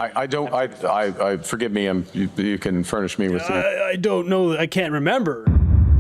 I don't. I forgive me. You can furnish me with. I don't know. I can't remember.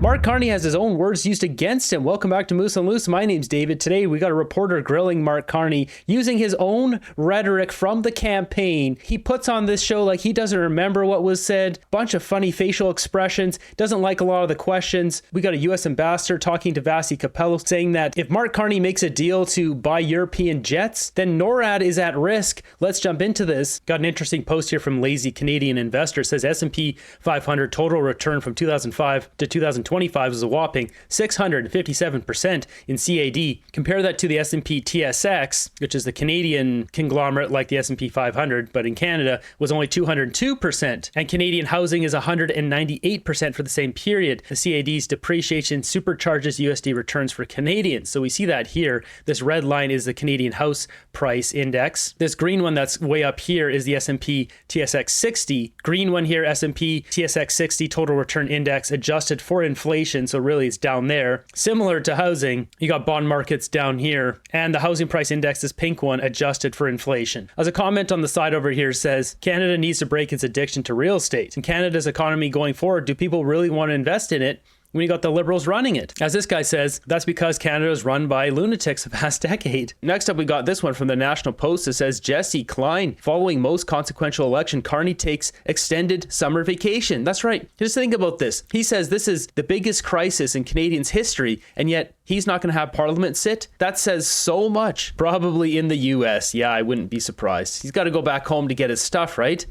Mark Carney has his own words used against him. Welcome back to Moose on Loose. My name's David. Today we got a reporter grilling Mark Carney using his own rhetoric from the campaign. He puts on this show like he doesn't remember what was said. Bunch of funny facial expressions. Doesn't like a lot of the questions. We got a U.S. ambassador talking to Vasi Capello saying that if Mark Carney makes a deal to buy European jets, then NORAD is at risk. Let's jump into this. Got an interesting post here from Lazy Canadian Investor. It says S&P 500 total return from 2005 to 2025 was a whopping 657% in CAD. Compare that to the S&P TSX, which is the Canadian conglomerate like the S&P 500, but in Canada was only 202%. And Canadian housing is 198% for the same period. The CAD's depreciation supercharges USD returns for Canadians. So we see that here. This red line is the Canadian house price index. This green one that's way up here is the S&P TSX 60. Green one here, S&P TSX 60 total return index adjusted for inflation. So really it's down there. Similar to housing, you got bond markets down here, and the housing price index, this pink one, adjusted for inflation. As a comment on the side over here says, Canada needs to break its addiction to real estate. In Canada's economy going forward, do people really want to invest in it when you got the Liberals running it? As this guy says, that's because Canada is run by lunatics the past decade. Next up, we got this one from the National Post that says, Jesse Klein, following most consequential election, Carney takes extended summer vacation. That's right. Just think about this. He says this is the biggest crisis in Canadians' history, and yet he's not going to have Parliament sit. That says so much. Probably in the US. Yeah, I wouldn't be surprised. He's got to go back home to get his stuff, right?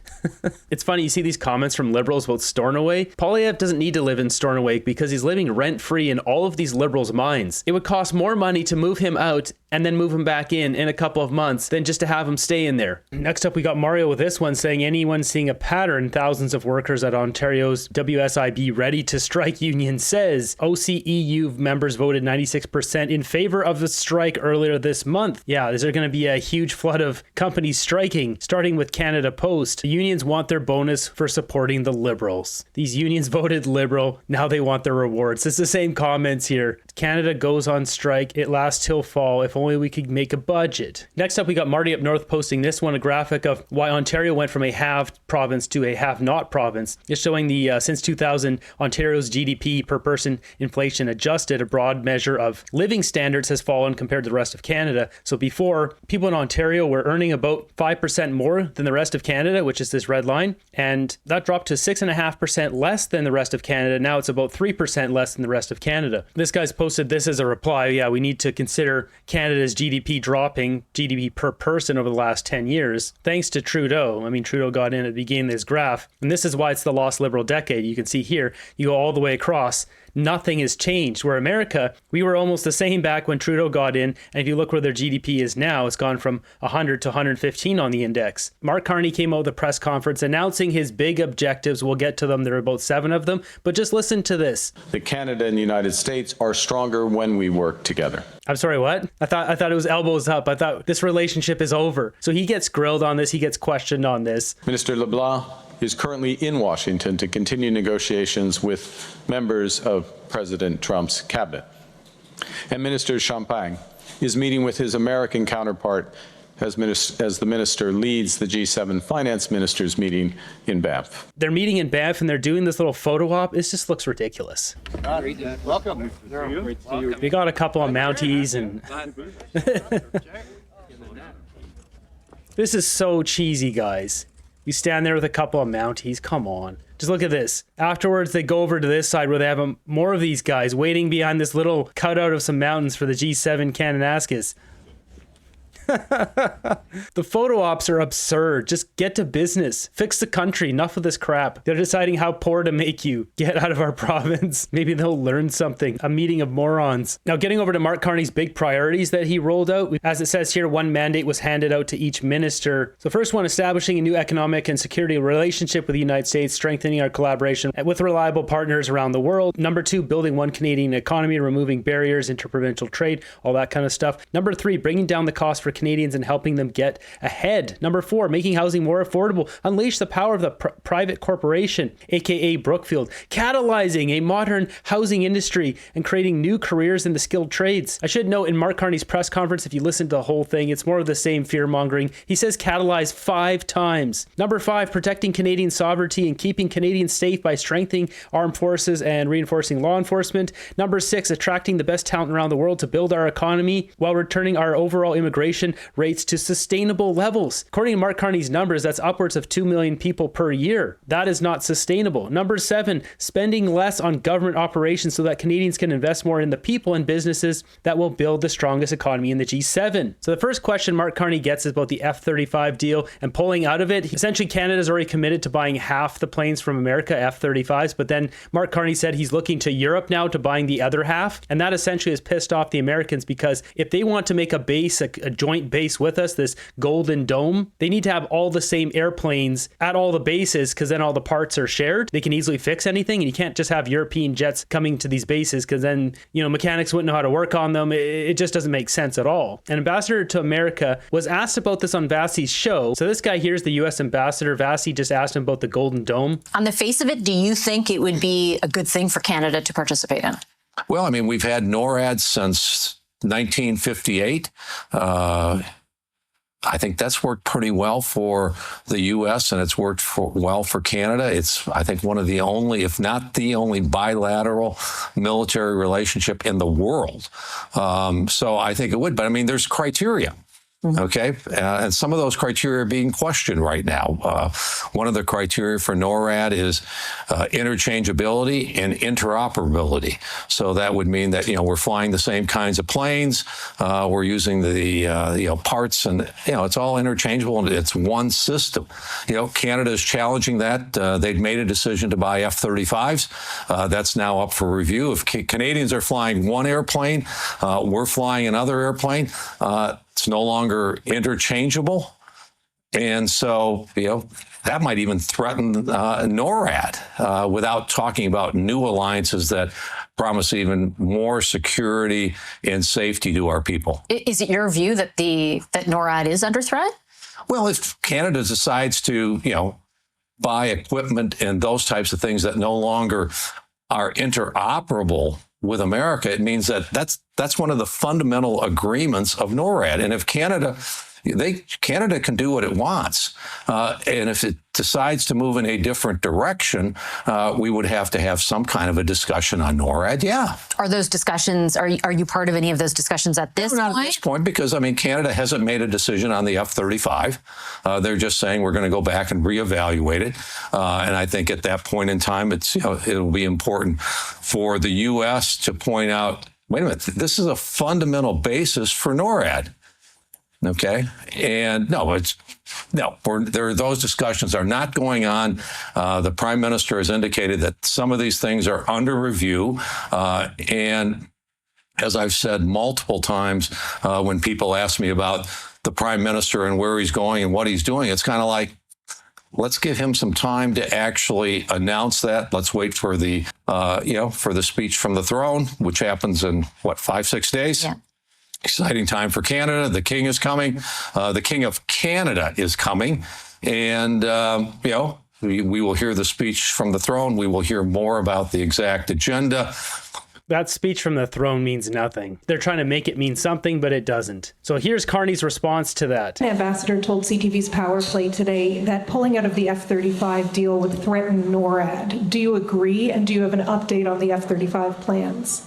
It's funny, you see these comments from Liberals about Stornoway. Poilievre doesn't need to live in Stornoway because he's living rent-free in all of these Liberals' minds. It would cost more money to move him out and then move him back in a couple of months than just to have him stay in there. Next up, we got Mario with this one saying, anyone seeing a pattern, thousands of workers at Ontario's WSIB ready to strike union says OCEU members voted 96% in favor of the strike earlier this month. Yeah, is there going to be a huge flood of companies striking, starting with Canada Post? The unions want their bonus for supporting the Liberals. These unions voted Liberal, now they want their rewards. It's the same comments here. Canada goes on strike, it lasts till fall, if only we could make a budget. Next up, we got Marty up north posting this one, a graphic of why Ontario went from a halved province to a have-not province. It's showing the since 2000, Ontario's GDP per person inflation adjusted, a broad measure of living standards has fallen compared to the rest of Canada. So before, people in Ontario were earning about 5% more than the rest of Canada, which is this red line, and that dropped to 6.5% less than the rest of Canada. Now it's about 3% less than the rest of Canada. This guy's posted this as a reply. Yeah, we need to consider Canada's GDP dropping, GDP per person over the last 10 years, thanks to Trudeau. I mean, Trudeau got in at the beginning of this graph, and this is why it's the lost Liberal decade. You can see here, you go all the way across, nothing has changed. Where America, we were almost the same back when Trudeau got in, and if you look where their GDP is now, it's gone from 100 to 115 on the index. Mark Carney came out with a press conference announcing his big objectives. We'll get to them. There are about 7 of them, but just listen to this. That Canada and the United States are stronger when we work together. I'm sorry, what? I thought it was elbows up. I thought this relationship is over. So he gets grilled on this. He gets questioned on this. Minister LeBlanc is currently in Washington to continue negotiations with members of President Trump's cabinet. And Minister Champagne is meeting with his American counterpart as the minister leads the G7 finance ministers meeting in Banff. They're meeting in Banff and they're doing this little photo op. It just looks ridiculous. Welcome. We got a couple of Mounties and this is so cheesy, guys. You stand there with a couple of Mounties. Come on. Just look at this. Afterwards, they go over to this side where they have more of these guys waiting behind this little cutout of some mountains for the G7 Kananaskis. The photo ops are absurd. Just get to business. Fix the country. Enough of this crap. They're deciding how poor to make you. Get out of our province. Maybe they'll learn something. A meeting of morons. Now, getting over to Mark Carney's big priorities that he rolled out. As it says here, one mandate was handed out to each minister. So first one, establishing a new economic and security relationship with the United States, strengthening our collaboration with reliable partners around the world. Number 2, building one Canadian economy, removing barriers, interprovincial trade, all that kind of stuff. Number 3, bringing down the cost for Canadians and helping them get ahead. Number 4, making housing more affordable. Unleash the power of the private corporation, aka Brookfield. Catalyzing a modern housing industry and creating new careers in the skilled trades. I should note in Mark Carney's press conference, if you listen to the whole thing, it's more of the same fear-mongering. He says catalyze 5 times. Number 5, protecting Canadian sovereignty and keeping Canadians safe by strengthening armed forces and reinforcing law enforcement. Number 6, attracting the best talent around the world to build our economy while returning our overall immigration rates to sustainable levels. According to Mark Carney's numbers, that's upwards of 2 million people per year. That is not sustainable. Number 7, spending less on government operations so that Canadians can invest more in the people and businesses that will build the strongest economy in the G7. So the first question Mark Carney gets is about the F-35 deal and pulling out of it. Essentially, Canada's already committed to buying half the planes from America, F-35s, but then Mark Carney said he's looking to Europe now to buying the other half. And that essentially has pissed off the Americans because if they want to make a base, a joint base with us, this Golden Dome, they need to have all the same airplanes at all the bases because then all the parts are shared. They can easily fix anything, and you can't just have European jets coming to these bases because then, mechanics wouldn't know how to work on them. It just doesn't make sense at all. An ambassador to America was asked about this on Vassie's show. So this guy here's the U.S. ambassador. Vassie just asked him about the Golden Dome. On the face of it, do you think it would be a good thing for Canada to participate in? Well, I mean, we've had NORAD since 1958. I think that's worked pretty well for the U.S. and it's worked well for Canada. It's, I think, one of the only, if not the only, bilateral military relationship in the world. So I think it would. But I mean, there's criteria. Okay. And some of those criteria are being questioned right now. One of the criteria for NORAD is interchangeability and interoperability. So that would mean that, we're flying the same kinds of planes. We're using the, parts and, it's all interchangeable and it's one system. Canada is challenging that. They've made a decision to buy F-35s. That's now up for review. If Canadians are flying one airplane, we're flying another airplane. It's no longer interchangeable. And so, that might even threaten NORAD without talking about new alliances that promise even more security and safety to our people. Is it your view that that NORAD is under threat? Well, if Canada decides to, buy equipment and those types of things that no longer are interoperable with America, it means that that's one of the fundamental agreements of NORAD. And if Canada can do what it wants, and if it decides to move in a different direction, we would have to have some kind of a discussion on NORAD. Yeah. Are those discussions? Are you part of any of those discussions at this point? Not at this point, because Canada hasn't made a decision on the F-35. They're just saying we're going to go back and reevaluate it. And I think at that point in time, it'll be important for the U.S. to point out, wait a minute, this is a fundamental basis for NORAD. Okay. And those discussions are not going on. The Prime Minister has indicated that some of these things are under review. And as I've said multiple times, when people ask me about the Prime Minister and where he's going and what he's doing, it's kind of like, let's give him some time to actually announce that. Let's wait for the, for the speech from the throne, which happens in 5-6 days? Yeah. Exciting time for Canada. The King is coming. The King of Canada is coming. And, we will hear the speech from the throne. We will hear more about the exact agenda. That speech from the throne means nothing. They're trying to make it mean something, but it doesn't. So here's Carney's response to that. The ambassador told CTV's Power Play today that pulling out of the F-35 deal would threaten NORAD. Do you agree? And do you have an update on the F-35 plans?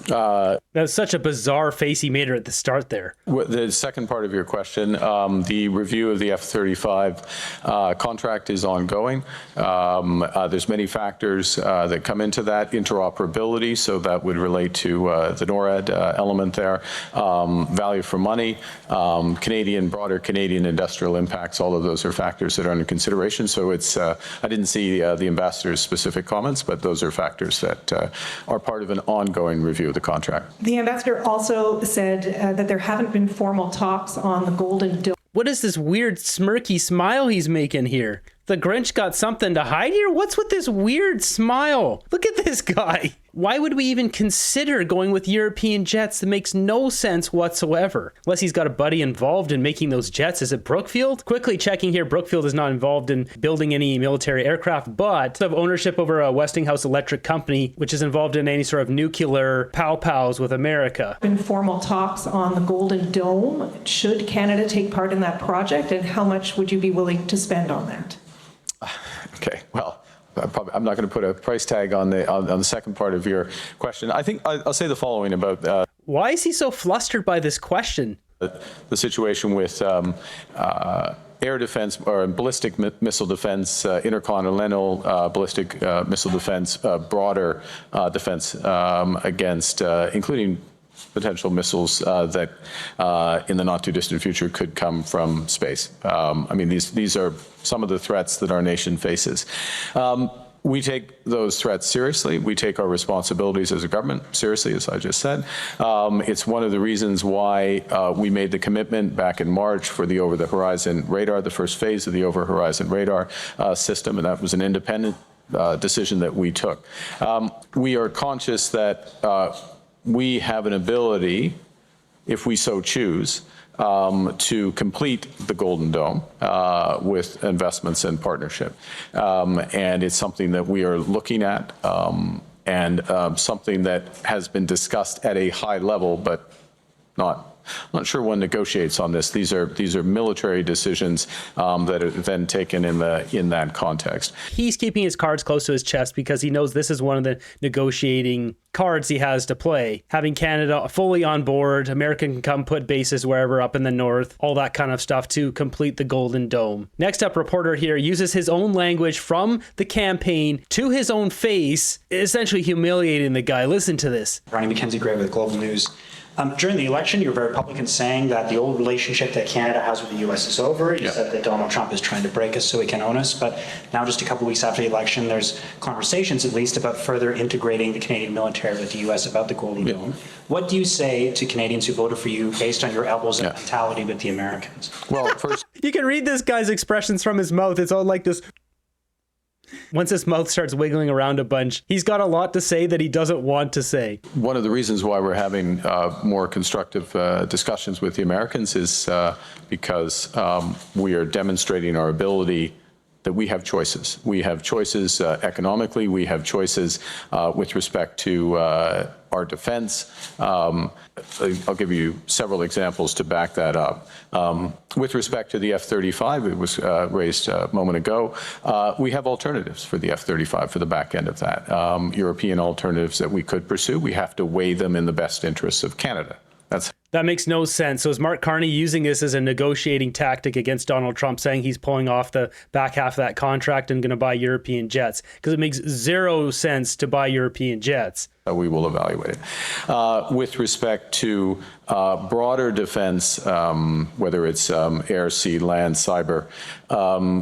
That's such a bizarre face he made her at the start there. The second part of your question, the review of the F-35 contract is ongoing. There's many factors that come into that. Interoperability, so that would relate to the NORAD element there. Value for money, broader Canadian industrial impacts, all of those are factors that are under consideration. So it's, I didn't see the ambassador's specific comments, but those are factors that are part of an ongoing review of the contract. The ambassador also said that there haven't been formal talks on the Golden Dome. What is this weird smirky smile he's making here? The Grinch got something to hide here? What's with this weird smile? Look at this guy. Why would we even consider going with European jets? That makes no sense whatsoever. Unless he's got a buddy involved in making those jets. Is it Brookfield? Quickly checking here, Brookfield is not involved in building any military aircraft, but have ownership over a Westinghouse Electric company, which is involved in any sort of nuclear pow-pows with America. Informal talks on the Golden Dome. Should Canada take part in that project, and how much would you be willing to spend on that? Okay, well, I'm not going to put a price tag on the second part of your question. I think I'll say the following about Why is he so flustered by this question? the situation with air defense or ballistic missile defense, intercontinental ballistic missile defense, broader defense against, including potential missiles that in the not too distant future could come from space. I mean, these are some of the threats that our nation faces. We take those threats seriously. We take our responsibilities as a government seriously, as I just said. It's one of the reasons why we made the commitment back in March for the over-the-horizon radar, the first phase of the over-horizon radar system, and that was an independent decision that we took. We are conscious that we have an ability, if we so choose, to complete the Golden Dome with investments and partnership. And it's something that we are looking at and something that has been discussed at a high level, but I'm not sure one negotiates on this. These are military decisions that are then taken in that context. He's keeping his cards close to his chest because he knows this is one of the negotiating cards he has to play. Having Canada fully on board, America can come put bases wherever up in the north, all that kind of stuff to complete the Golden Dome. Next up, reporter here uses his own language from the campaign to his own face, essentially humiliating the guy. Listen to this. Ronnie Mackenzie Gray with Global News. During the election, you were very public saying that the old relationship that Canada has with the U.S. is over. You said that Donald Trump is trying to break us so he can own us. But now, just a couple weeks after the election, there's conversations, at least, about further integrating the Canadian military with the U.S. about the Golden Dome. What do you say to Canadians who voted for you based on your elbows and mentality with the Americans? Well, first, You can read this guy's expressions from his mouth. It's all like this. Once his mouth starts wiggling around a bunch, he's got a lot to say that he doesn't want to say. one of the reasons why we're having more constructive discussions with the Americans is because we are demonstrating our ability that we have choices. We have choices economically. We have choices with respect to our defense. I'll give you several examples to back that up. With respect to the F-35, it was raised a moment ago, we have alternatives for the F-35 for the back end of that. European alternatives that we could pursue. We have to weigh them in the best interests of Canada. That makes no sense. So is Mark Carney using this as a negotiating tactic against Donald Trump, saying he's pulling off the back half of that contract and going to buy European jets? Because it makes zero sense to buy European jets. We will evaluate it. With respect to broader defense, whether it's air, sea, land, cyber,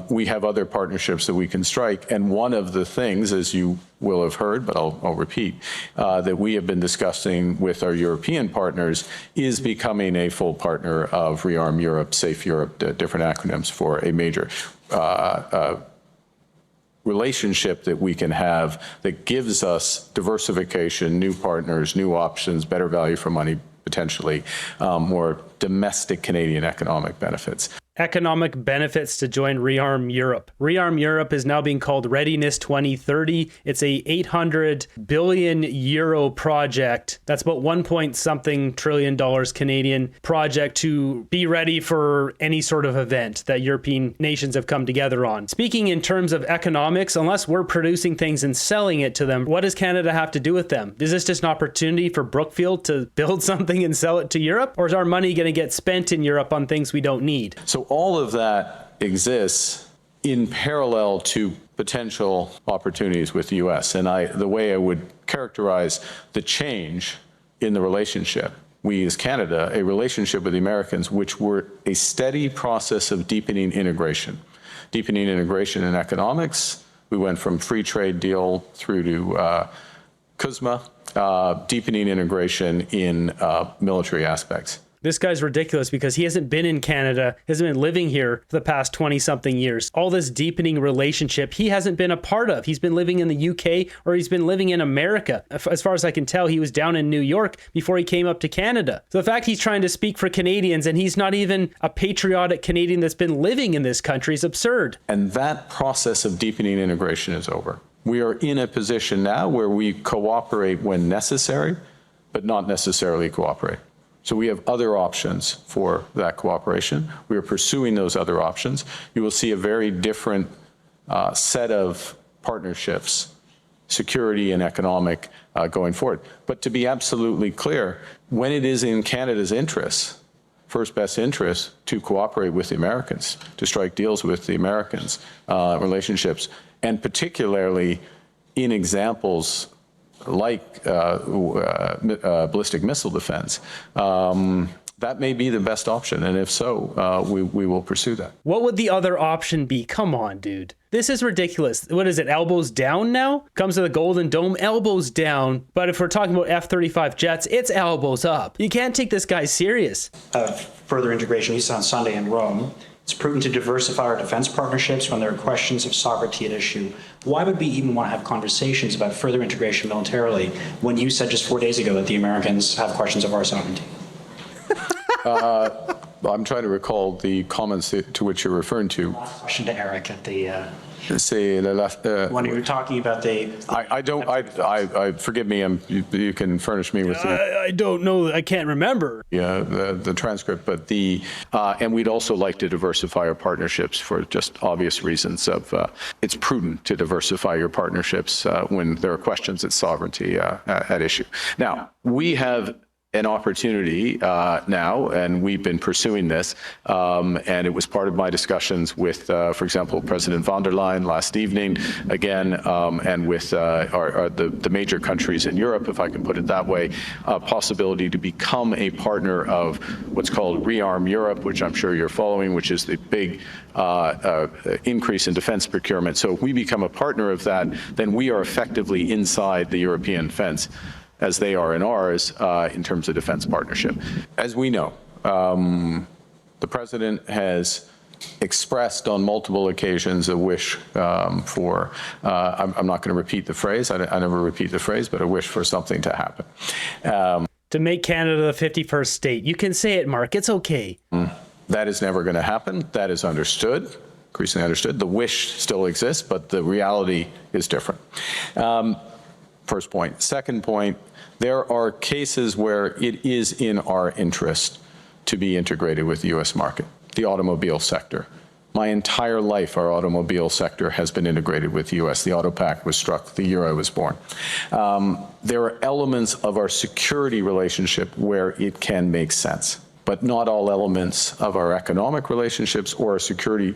we have other partnerships that we can strike. And one of the things, as you will have heard, but I'll repeat, that we have been discussing with our European partners is becoming a full partner of Rearm Europe, Safe Europe, different acronyms for a major relationship that we can have that gives us diversification, new partners, new options, better value for money, potentially more domestic Canadian economic benefits. Economic benefits to join Rearm Europe. Rearm Europe is now being called Readiness 2030. It's a 800 billion euro project. That's about 1 trillion Canadian project to be ready for any sort of event that European nations have come together on. Speaking in terms of economics, unless we're producing things and selling it to them, what does Canada have to do with them? Is this just an opportunity for Brookfield to build something and sell it to Europe? Or is our money going to get spent in Europe on things we don't need? So all of that exists in parallel to potential opportunities with the U.S. And the way I would characterize the change in the relationship, we as Canada, a relationship with the Americans, which were a steady process of deepening integration. Deepening integration in economics, we went from free trade deal through to CUSMA, deepening integration in military aspects. This guy's ridiculous because he hasn't been in Canada, hasn't been living here for the past 20-something years. All this deepening relationship he hasn't been a part of. He's been living in the UK or he's been living in America. As far as I can tell, he was down in New York before he came up to Canada. So the fact he's trying to speak for Canadians and he's not even a patriotic Canadian that's been living in this country is absurd. And that process of deepening integration is over. We are in a position now where we cooperate when necessary, but not necessarily cooperate. So we have other options for that cooperation. We are pursuing those other options. You will see a very different set of partnerships, security and economic, going forward. But to be absolutely clear, when it is in Canada's interests, first best interest to cooperate with the Americans, to strike deals with the Americans, relationships, and particularly in examples like ballistic missile defense, that may be the best option. And if so, we will pursue that. What would the other option be? Come on, dude. This is ridiculous. What is it? Elbows down now? Comes to the Golden Dome, elbows down. But if we're talking about F-35 jets, it's elbows up. You can't take this guy serious. Further integration, you said on Sunday in Rome. It's prudent to diversify our defense partnerships when there are questions of sovereignty at issue. Why would we even want to have conversations about further integration militarily when you said just 4 days ago that the Americans have questions of our sovereignty? I'm trying to recall the comments to which you're referring to. Question to Eric at the When you were talking about forgive me, you can furnish me with I don't know. I can't remember. the transcript, but and we'd also like to diversify our partnerships for just obvious reasons of it's prudent to diversify your partnerships when there are questions of sovereignty at issue. Now, we have an opportunity now, and we've been pursuing this, and it was part of my discussions with, for example, President von der Leyen last evening, again, and with the major countries in Europe, if I can put it that way, a possibility to become a partner of what's called Rearm Europe, which I'm sure you're following, which is the big increase in defense procurement. So if we become a partner of that, then we are effectively inside the European fence, as they are in ours, in terms of defense partnership. As we know, the president has expressed on multiple occasions a wish for, I'm not going to repeat the phrase, I never repeat the phrase, but a wish for something to happen. To make Canada the 51st state. You can say it, Mark, it's okay. That is never going to happen. That is understood, increasingly understood. The wish still exists, but the reality is different. First point. Second point, there are cases where it is in our interest to be integrated with the U.S. market, the automobile sector. My entire life, our automobile sector has been integrated with the U.S. The Cpac was struck the year I was born. There are elements of our security relationship where it can make sense, but not all elements of our economic relationships or our security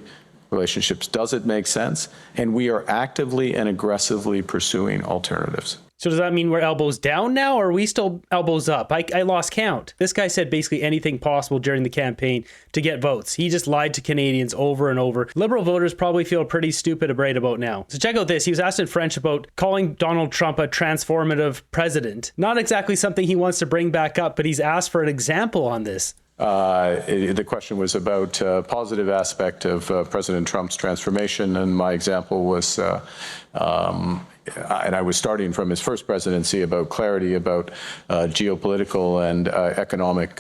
relationships does it make sense, and we are actively and aggressively pursuing alternatives. So does that mean we're elbows down now, or are we still elbows up? I lost count. This guy said basically anything possible during the campaign to get votes. He just lied to Canadians over and over. Liberal voters probably feel pretty stupid right about now. So check out this. He was asked in French about calling Donald Trump a transformative president. Not exactly something he wants to bring back up, but he's asked for an example on this. The question was about a positive aspect of President Trump's transformation, and my example was, and I was starting from his first presidency, about clarity about geopolitical and economic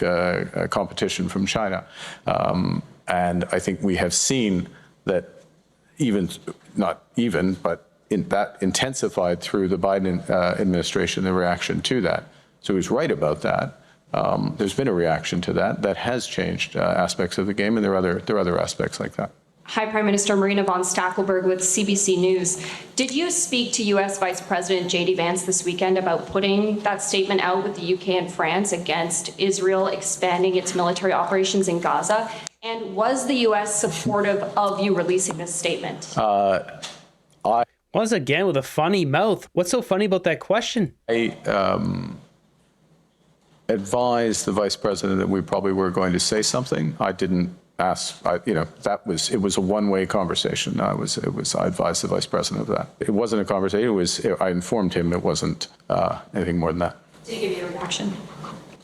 competition from China. And I think we have seen that but that intensified through the Biden administration, the reaction to that. So he's right about that. There's been a reaction to that that has changed aspects of the game, and there are other aspects like that. Hi, Prime Minister. Marina von Stackelberg with CBC News. Did you speak to U.S. Vice President J.D. Vance this weekend about putting that statement out with the U.K. and France against Israel expanding its military operations in Gaza? And was the U.S. supportive of you releasing this statement? Once again, with a funny mouth. What's so funny about that question? I advised the Vice President that we probably were going to say something. I didn't ask, it was a one-way conversation. I advised the Vice President of that. It wasn't a conversation, I informed him it wasn't anything more than that. Did he give you a reaction?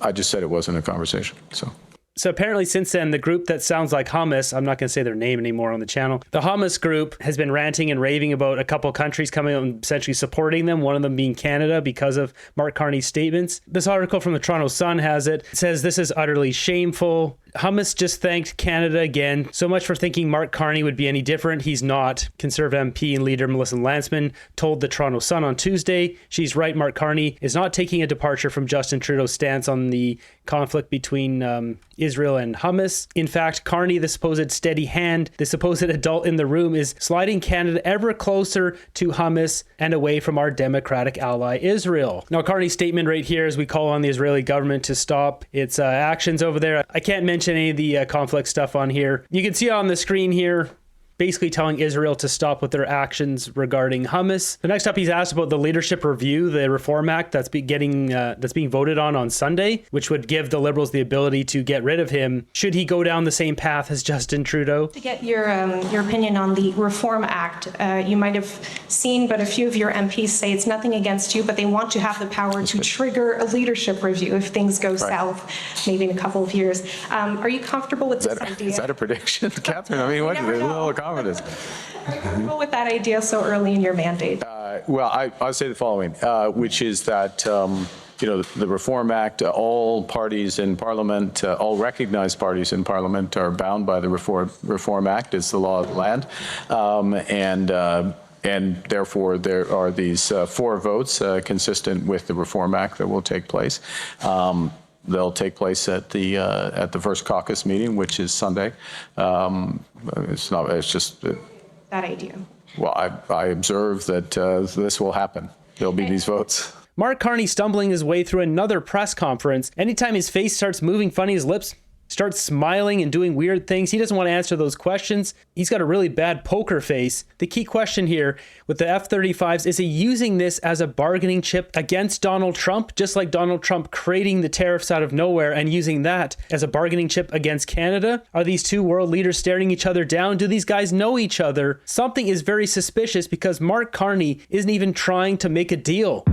I just said it wasn't a conversation, so. So apparently since then, the group that sounds like Hummus, I'm not going to say their name anymore on the channel, the Hummus group has been ranting and raving about a couple countries coming out and essentially supporting them, one of them being Canada because of Mark Carney's statements. This article from the Toronto Sun has it. It says this is utterly shameful. Hummus just thanked Canada again. So much for thinking Mark Carney would be any different. He's not. Conservative MP and leader Melissa Lantsman told the Toronto Sun on Tuesday, she's right, Mark Carney is not taking a departure from Justin Trudeau's stance on the conflict between Israel and Hummus. In fact, Carney, the supposed steady hand, the supposed adult in the room, is sliding Canada ever closer to Hummus and away from our democratic ally Israel. Now, Carney's statement right here is we call on the Israeli government to stop its actions over there. I can't mention any of the conflict stuff on here. You can see it on the screen here, basically telling Israel to stop with their actions regarding Hummus. The next up, he's asked about the leadership review, the Reform Act that's being voted on Sunday, which would give the Liberals the ability to get rid of him should he go down the same path as Justin Trudeau. To get your opinion on the Reform Act, you might have seen, but a few of your MPs say it's nothing against you, but they want to have the power to trigger a leadership review if things go south, maybe in a couple of years. Are you comfortable with this idea? Is that a prediction, Catherine? I mean, what is it? A little confidence. Are you comfortable with that idea so early in your mandate? Well, I'll say the following, which is that the Reform Act, all parties in Parliament, all recognized parties in Parliament are bound by the Reform Act. It's the law of the land, and therefore there are these 4 votes consistent with the Reform Act that will take place. They'll take place at the first caucus meeting, which is Sunday. It's just That idea. well, I observe that this will happen. There'll be these votes. Mark Carney stumbling his way through another press conference. Anytime his face starts moving funny, his lips starts smiling and doing weird things, he doesn't want to answer those questions. He's got a really bad poker face. The key question here with the F-35s, is he using this as a bargaining chip against Donald Trump, just like Donald Trump creating the tariffs out of nowhere and using that as a bargaining chip against Canada? Are these two world leaders staring each other down? Do these guys know each other? Something is very suspicious because Mark Carney isn't even trying to make a deal.